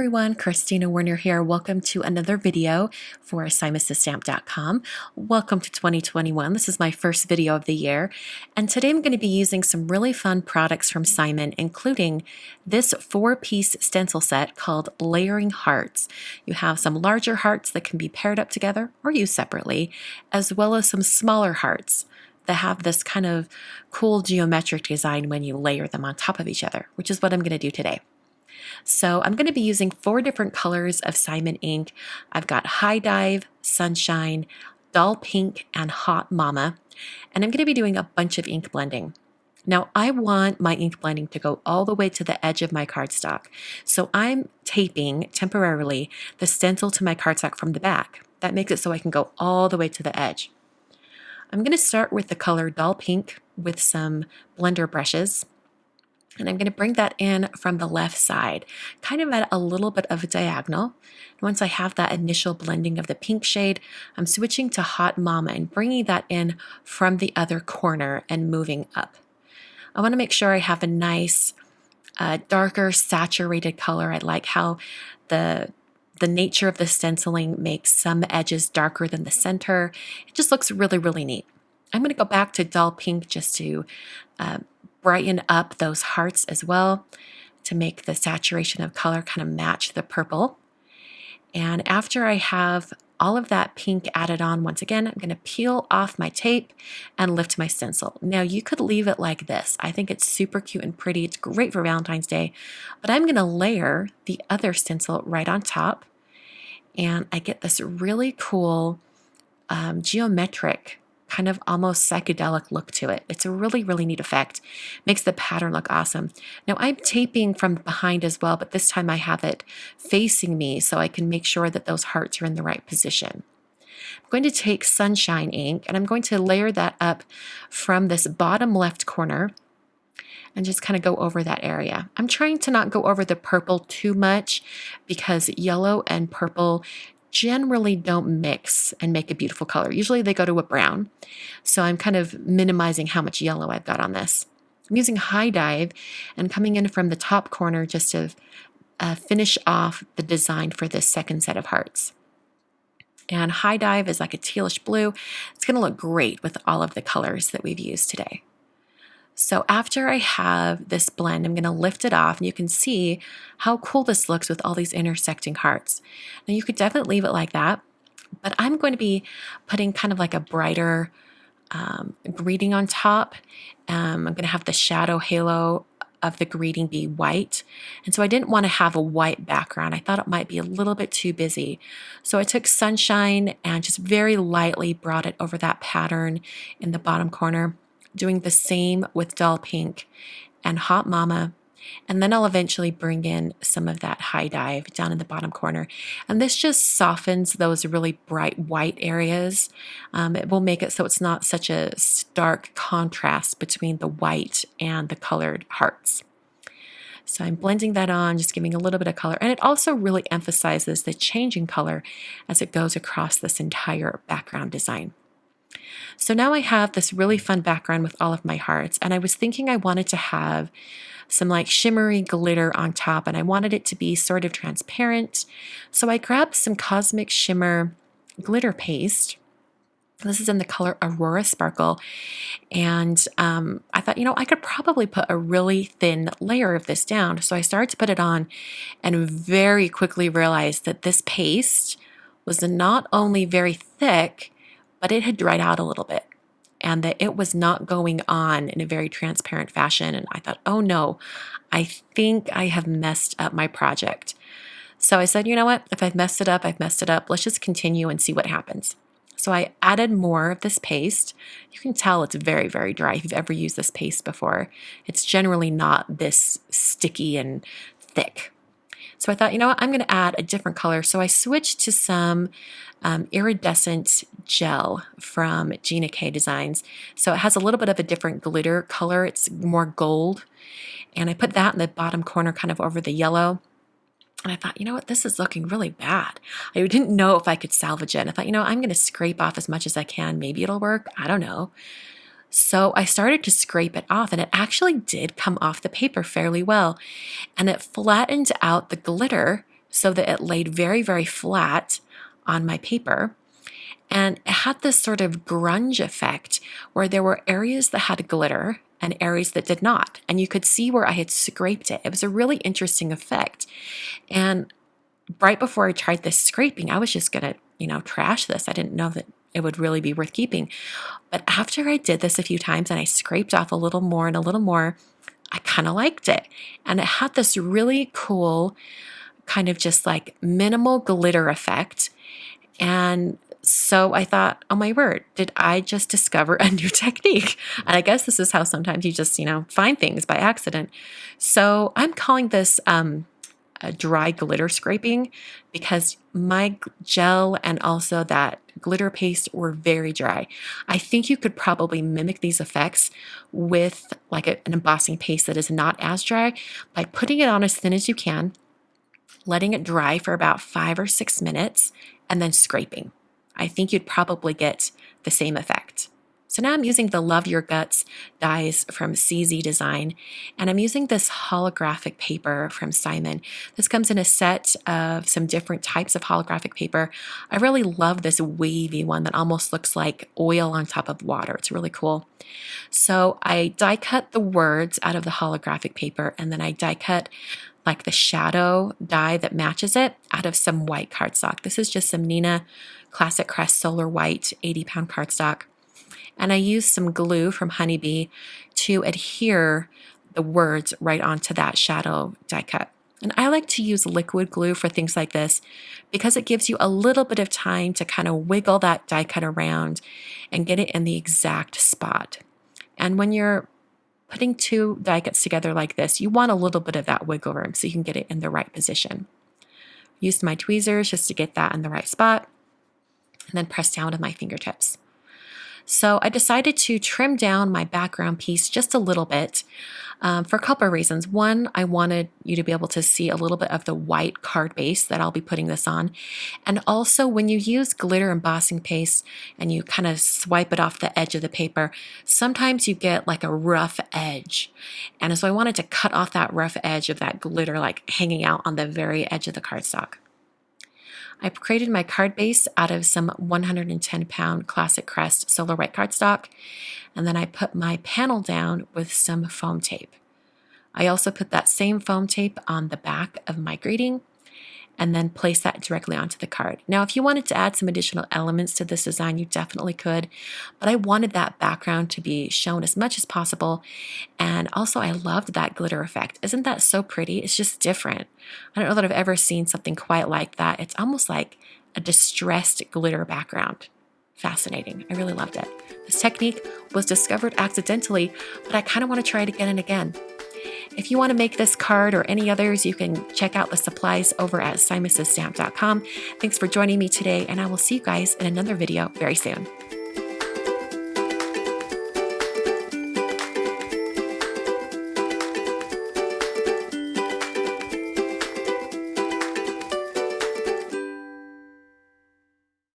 everyone, Kristina Werner here. Welcome to another video for SimonsTheStamp.com. Welcome to 2021. This is my first video of the year, and today I'm going to be using some really fun products from Simon, including this 4-piece stencil set called Layering Hearts. You have some larger hearts that can be paired up together or used separately, as well as some smaller hearts that have this kind of cool geometric design when you layer them on top of each other, which is what I'm going to do today. So I'm going to be using 4 different colors of Simon ink. I've got High Dive, Sunshine, Dull Pink, and Hot Mama. And I'm going to be doing a bunch of ink blending. Now I want my ink blending to go all the way to the edge of my cardstock. So I'm taping temporarily the stencil to my cardstock from the back. That makes it so I can go all the way to the edge. I'm going to start with the color Dull Pink with some blender brushes. And I'm going to bring that in from the left side, kind of at a little bit of a diagonal. Once I have that initial blending of the pink shade, I'm switching to Hot Mama and bringing that in from the other corner and moving up. I want to make sure I have a nice, darker, saturated color. I like how the nature of the stenciling makes some edges darker than the center. It just looks really, really neat. I'm going to go back to Dull Pink just to brighten up those hearts as well to make the saturation of color kind of match the purple. And after I have all of that pink added on, once again, I'm going to peel off my tape and lift my stencil. Now you could leave it like this. I think it's super cute and pretty. It's great for Valentine's Day, but I'm going to layer the other stencil right on top, and I get this really cool geometric kind of almost psychedelic look to it. It's a really, really neat effect. Makes the pattern look awesome. Now I'm taping from behind as well, but this time I have it facing me so I can make sure that those hearts are in the right position. I'm going to take Sunshine ink and I'm going to layer that up from this bottom left corner and just kind of go over that area. I'm trying to not go over the purple too much because yellow and purple generally don't mix and make a beautiful color. Usually they go to a brown. So I'm kind of minimizing how much yellow I've got on this. I'm using High Dive and coming in from the top corner just to finish off the design for this second set of hearts. And High Dive is like a tealish blue. It's going to look great with all of the colors that we've used today. So after I have this blend, I'm going to lift it off, and you can see how cool this looks with all these intersecting hearts. Now you could definitely leave it like that, but I'm going to be putting kind of like a brighter greeting on top. I'm going to have the shadow halo of the greeting be white, and so I didn't want to have a white background. I thought it might be a little bit too busy. So I took Sunshine and just very lightly brought it over that pattern in the bottom corner, doing the same with Dull Pink and Hot Mama, and then I'll eventually bring in some of that High Dive down in the bottom corner. And this just softens those really bright white areas. It will make it so it's not such a stark contrast between the white and the colored hearts. So I'm blending that on, just giving a little bit of color, and it also really emphasizes the changing color as it goes across this entire background design. So now I have this really fun background with all of my hearts, and I was thinking I wanted to have some like shimmery glitter on top, and I wanted it to be sort of transparent. So I grabbed some Cosmic Shimmer glitter paste. This is in the color Aurora Sparkle, and I thought, I could probably put a really thin layer of this down. So I started to put it on and very quickly realized that this paste was not only very thick, but it had dried out a little bit, and that it was not going on in a very transparent fashion. And I thought, oh no, I think I have messed up my project. So I said, you know what, if I've messed it up, I've messed it up. Let's just continue and see what happens. So I added more of this paste. You can tell it's very, very dry if you've ever used this paste before. It's generally not this sticky and thick. So I thought, you know what, I'm going to add a different color. So I switched to some iridescent gel from Gina K Designs. So it has a little bit of a different glitter color. It's more gold. And I put that in the bottom corner kind of over the yellow. And I thought, you know what, this is looking really bad. I didn't know if I could salvage it. And I thought, I'm going to scrape off as much as I can. Maybe it'll work. I don't know. So I started to scrape it off, and it actually did come off the paper fairly well. And it flattened out the glitter so that it laid very, very flat on my paper. And it had this sort of grunge effect where there were areas that had glitter and areas that did not. And you could see where I had scraped it. It was a really interesting effect. And right before I tried this scraping, I was just going to, trash this. I didn't know that it would really be worth keeping. But after I did this a few times and I scraped off a little more and a little more, I kind of liked it. And it had this really cool kind of just like minimal glitter effect. And so I thought, oh my word, did I just discover a new technique? And I guess this is how sometimes you just, find things by accident. So I'm calling this a dry glitter scraping because my gel and also that glitter paste were very dry. I think you could probably mimic these effects with like an embossing paste that is not as dry by putting it on as thin as you can, letting it dry for about 5 or 6 minutes, and then scraping. I think you'd probably get the same effect. So now I'm using the Love Your Guts dies from CZ Design, and I'm using this holographic paper from Simon. This comes in a set of some different types of holographic paper. I really love this wavy one that almost looks like oil on top of water. It's really cool. So I die cut the words out of the holographic paper, and then I die cut like the shadow die that matches it out of some white cardstock. This is just some Neenah Classic Crest Solar White 80-pound cardstock. And I used some glue from Honeybee to adhere the words right onto that shadow die cut. And I like to use liquid glue for things like this because it gives you a little bit of time to kind of wiggle that die cut around and get it in the exact spot. And when you're putting 2 die cuts together like this, you want a little bit of that wiggle room so you can get it in the right position. Used my tweezers just to get that in the right spot, and then press down with my fingertips. So I decided to trim down my background piece just a little bit for a couple of reasons. One, I wanted you to be able to see a little bit of the white card base that I'll be putting this on. And also when you use glitter embossing paste and you kind of swipe it off the edge of the paper, sometimes you get like a rough edge. And so I wanted to cut off that rough edge of that glitter like hanging out on the very edge of the cardstock. I created my card base out of some 110-pound Classic Crest Solar White cardstock, and then I put my panel down with some foam tape. I also put that same foam tape on the back of my greeting and then place that directly onto the card. Now, if you wanted to add some additional elements to this design, you definitely could, but I wanted that background to be shown as much as possible. And also I loved that glitter effect. Isn't that so pretty? It's just different. I don't know that I've ever seen something quite like that. It's almost like a distressed glitter background. Fascinating. I really loved it. This technique was discovered accidentally, but I kind of want to try it again and again. If you want to make this card or any others, you can check out the supplies over at simonsystamp.com. Thanks for joining me today, and I will see you guys in another video very soon.